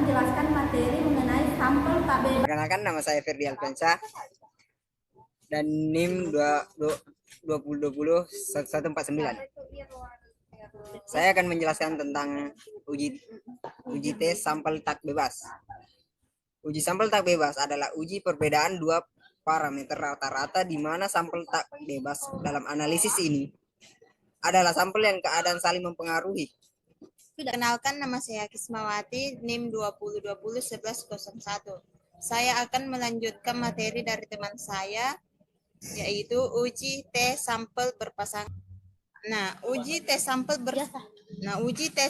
menjelaskan materi mengenai sampel tak bebas. Perkenalkan, nama saya Ferdi Alpensa dan NIM 2020-1149. Saya akan menjelaskan tentang uji tes sampel tak bebas. Uji sampel tak bebas adalah uji perbedaan dua parameter rata-rata di mana sampel tak bebas dalam analisis ini adalah sampel yang keadaan saling mempengaruhi. Perkenalkan, nama saya Kismawati, NIM 2020-1101. Saya akan melanjutkan materi dari teman saya, yaitu uji tes sampel berpasangan. Uji tes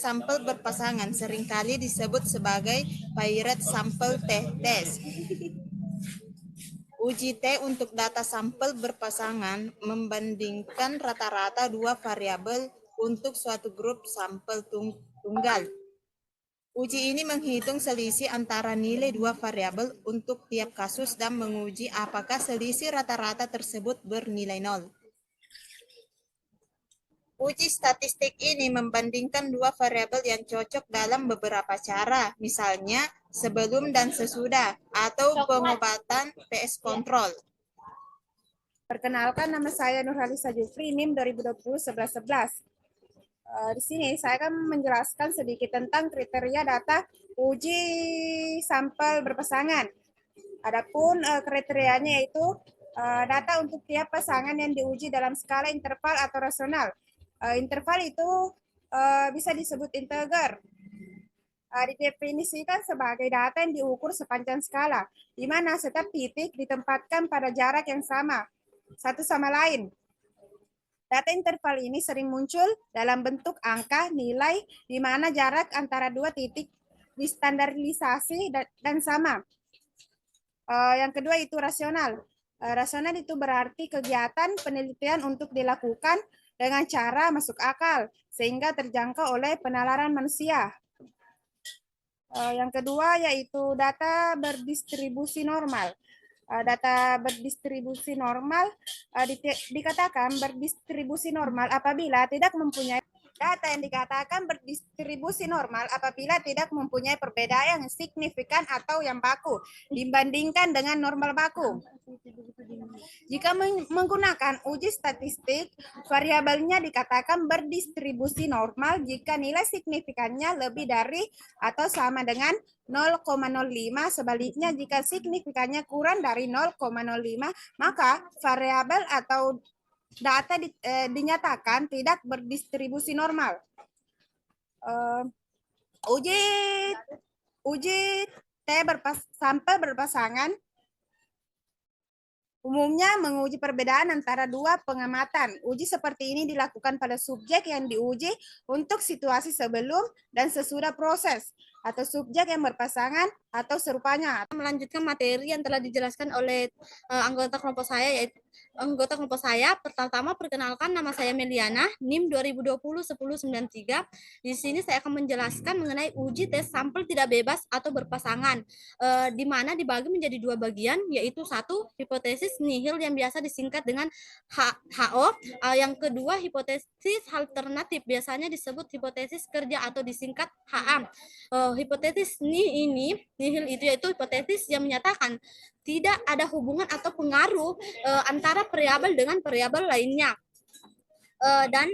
sampel berpasangan seringkali disebut sebagai paired sample test. Uji T untuk data sampel berpasangan membandingkan rata-rata dua variabel untuk suatu grup sampel tunggal. Uji ini menghitung selisih antara nilai dua variabel untuk tiap kasus dan menguji apakah selisih rata-rata tersebut bernilai nol. Uji statistik ini membandingkan dua variabel yang cocok dalam beberapa cara, misalnya sebelum dan sesudah, atau pengobatan PS kontrol. Perkenalkan, nama saya Nurhalisa Jufri, NIM 2020-1111. Di sini saya akan menjelaskan sedikit tentang kriteria data uji sampel berpasangan. Adapun kriterianya yaitu data untuk tiap pasangan yang diuji dalam skala interval atau rasional. Interval itu bisa disebut integer. Didefinisikan sebagai data yang diukur sepanjang skala, di mana setiap titik ditempatkan pada jarak yang sama satu sama lain. Data interval ini sering muncul dalam bentuk angka nilai di mana jarak antara dua titik distandarisasi dan sama. Yang kedua itu rasional. Rasional itu berarti kegiatan penelitian untuk dilakukan dengan cara masuk akal sehingga terjangkau oleh penalaran manusia. Yang kedua yaitu data berdistribusi normal. Data berdistribusi normal dikatakan berdistribusi normal apabila tidak mempunyai data yang dikatakan berdistribusi normal apabila tidak mempunyai perbedaan yang signifikan atau yang baku dibandingkan dengan normal baku. Jika menggunakan uji statistik, variabelnya dikatakan berdistribusi normal jika nilai signifikannya lebih dari atau sama dengan 0,05, sebaliknya jika signifikannya kurang dari 0,05, maka variabel atau data dinyatakan tidak berdistribusi normal. Uji sampel berpasangan umumnya menguji perbedaan antara dua pengamatan. Uji seperti ini dilakukan pada subjek yang diuji untuk situasi sebelum dan sesudah proses, atau subjek yang berpasangan atau serupanya. Melanjutkan materi yang telah dijelaskan oleh anggota kelompok saya, yaitu anggota kelompok saya. Pertama, perkenalkan, nama saya Meliana, NIM 2020-1093. Di sini saya akan menjelaskan mengenai uji tes sampel tidak bebas atau berpasangan, di mana dibagi menjadi dua bagian, yaitu satu, hipotesis nihil yang biasa disingkat dengan HO. Yang kedua, hipotesis alternatif, biasanya disebut hipotesis kerja atau disingkat HA. Hipotesis nihil itu yaitu hipotesis yang menyatakan tidak ada hubungan atau pengaruh antara variabel dengan variabel lainnya, dan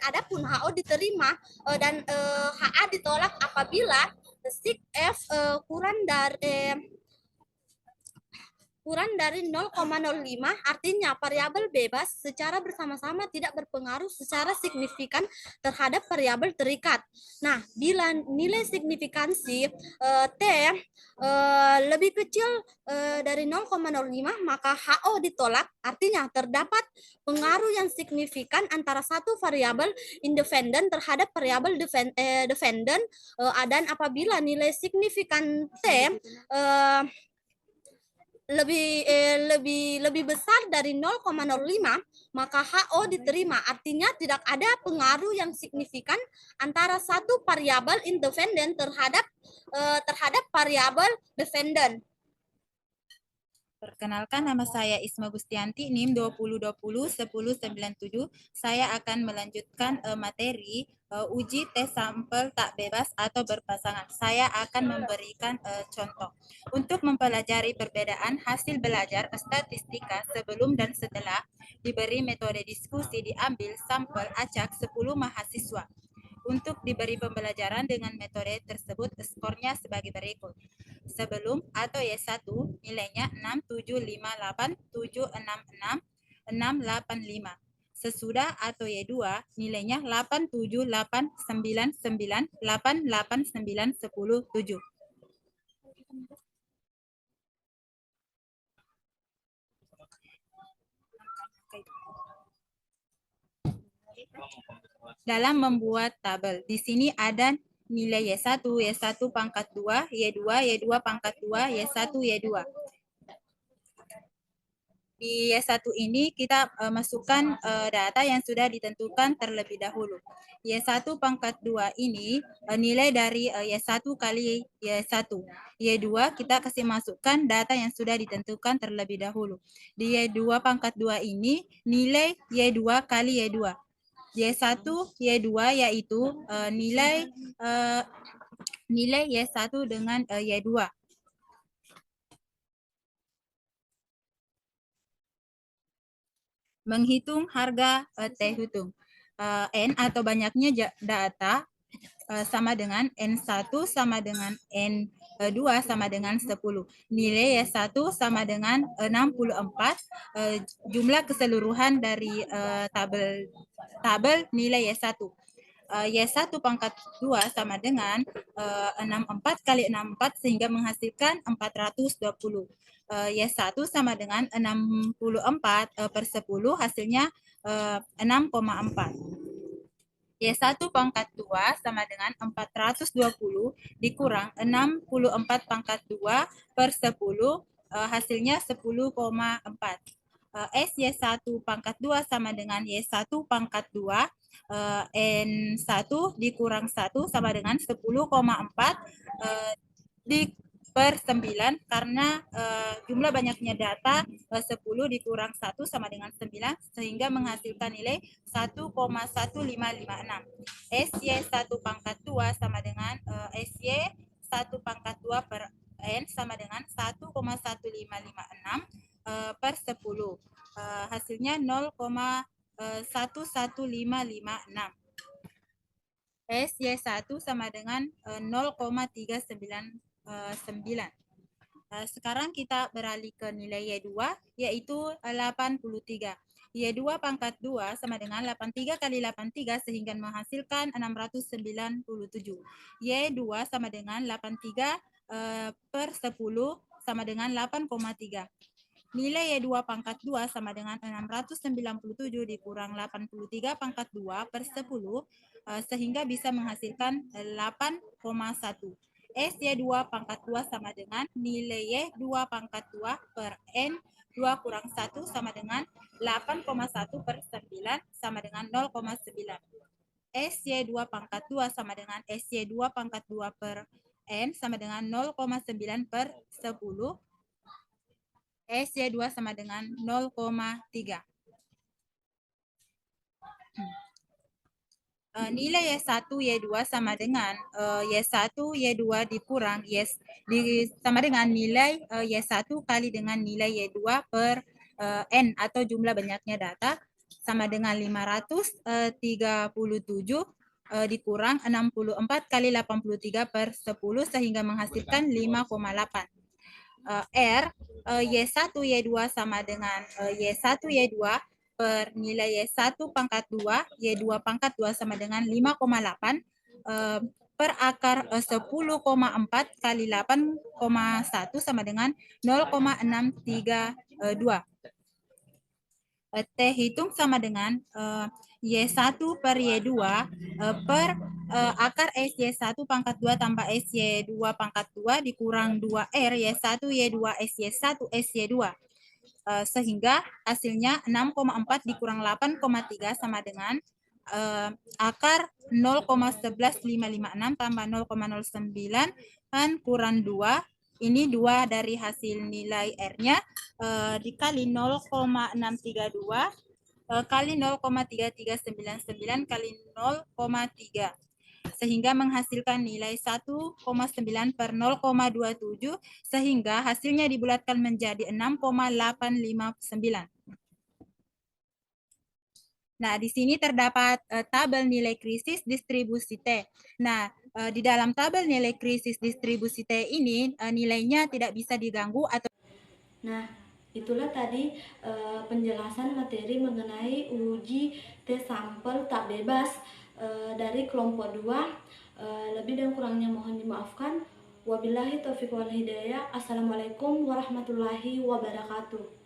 adapun HO diterima dan HA ditolak apabila sig F kurang dari 0,05, artinya variabel bebas secara bersama-sama tidak berpengaruh secara signifikan terhadap variabel terikat. Nah, bila nilai signifikansi T lebih kecil dari 0,05, maka HO ditolak, artinya terdapat pengaruh yang signifikan antara satu variabel independen terhadap variabel dependen, dan apabila nilai signifikan T lebih besar dari 0,05, maka HO diterima, artinya tidak ada pengaruh yang signifikan antara satu variabel independen terhadap variabel dependen. Perkenalkan, nama saya Isma Gustianti, NIM 2020-1097. Saya akan melanjutkan materi uji tes sampel tak bebas atau berpasangan. Saya akan memberikan contoh. Untuk mempelajari perbedaan hasil belajar statistika sebelum dan setelah diberi metode diskusi, diambil sampel acak 10 mahasiswa. Untuk diberi pembelajaran dengan metode tersebut, skornya sebagai berikut. Sebelum atau Y1 nilainya 6, 7, 5, 8, 7, 6, 6, 6, 8, 5. Sesudah atau Y2 nilainya 8, 7, 8, 9, 9, 8, 8, 9, 10, 7. Dalam membuat tabel, di sini ada nilai Y1, Y1 pangkat 2, Y2, Y2 pangkat 2, Y1, Y2. Di Y1 ini kita masukkan data yang sudah ditentukan terlebih dahulu. Y1 pangkat 2 ini nilai dari Y1 kali Y1. Y2 kita kasih masukkan data yang sudah ditentukan terlebih dahulu. Di Y2 pangkat 2 ini nilai Y2 kali Y2. Y1, Y2 yaitu nilai Y1 dengan Y2. Menghitung harga T hitung. N atau banyaknya data sama dengan N1 sama dengan N2 sama dengan 10. Nilai Y1 sama dengan 64. Jumlah keseluruhan dari tabel nilai Y1. Y1 pangkat 2 sama dengan 64 kali 64 sehingga menghasilkan 420. Y1 sama dengan 64 per 10 hasilnya 6,4. Y1 pangkat 2 sama dengan 420 dikurang 64 pangkat 2 per 10 hasilnya 10,4. Y1 pangkat 2 sama dengan Y1 pangkat 2 N1 dikurang 1 sama dengan 10,4 per 9 karena jumlah banyaknya data 10 dikurang 1 sama dengan 9 sehingga menghasilkan nilai 1,1556. SY1 pangkat 2 sama dengan SY1 pangkat 2 per N sama dengan 1,1556 per 10. Hasilnya 0,11556. SY1 sama dengan 0,399. Sekarang kita beralih ke nilai Y2 yaitu 83. Y2 pangkat 2 sama dengan 83 kali 83 sehingga menghasilkan 697. Y2 sama dengan 83 per 10 sama dengan 8,3. Nilai Y2 pangkat 2 sama dengan 697 dikurang 83 pangkat 2 per 10 sehingga bisa menghasilkan 8,1. SY2 pangkat 2 sama dengan nilai Y2 pangkat 2 per N2 kurang 1 sama dengan 8,1 per 9 sama dengan 0,9. SY2 pangkat 2 sama dengan SY2 pangkat 2 per N sama dengan 0,9 per 10. SY2 sama dengan 0,3. Nilai Y1, Y2 sama dengan Y1, Y2 dikurang sama dengan nilai Y1 kali dengan nilai Y2 per N atau jumlah banyaknya data sama dengan 537 dikurang 64 kali 83 per 10 sehingga menghasilkan 5,8. Y1, Y2 sama dengan Y1, Y2 per nilai Y1 pangkat 2, Y2 pangkat 2 sama dengan 5,8 per akar 10,4 kali 8,1 sama dengan 0,632. T hitung sama dengan Y1 per Y2 per akar SY1 pangkat 2 tambah SY2 pangkat 2 dikurang 2R Y1 Y2 SY1 SY2 sehingga hasilnya 6,4 dikurang 8,3 sama dengan akar 0,11556 tambah 0,09 kurang 2 Ini 2 dari hasil nilai R-nya dikali 0,632 kali 0,3399 kali 0,3 sehingga menghasilkan nilai 1,9 per 0,27 sehingga hasilnya dibulatkan menjadi 6,859. Nah, di sini terdapat tabel nilai krisis distribusi T. Nah, di dalam tabel nilai krisis distribusi T ini nilainya tidak bisa diganggu atau. Nah, itulah tadi penjelasan materi mengenai uji tes sampel tak bebas dari kelompok 2. Lebih dan kurangnya mohon dimaafkan. Wabillahi taufiq wal hidayah. Assalamualaikum warahmatullahi wabarakatuh.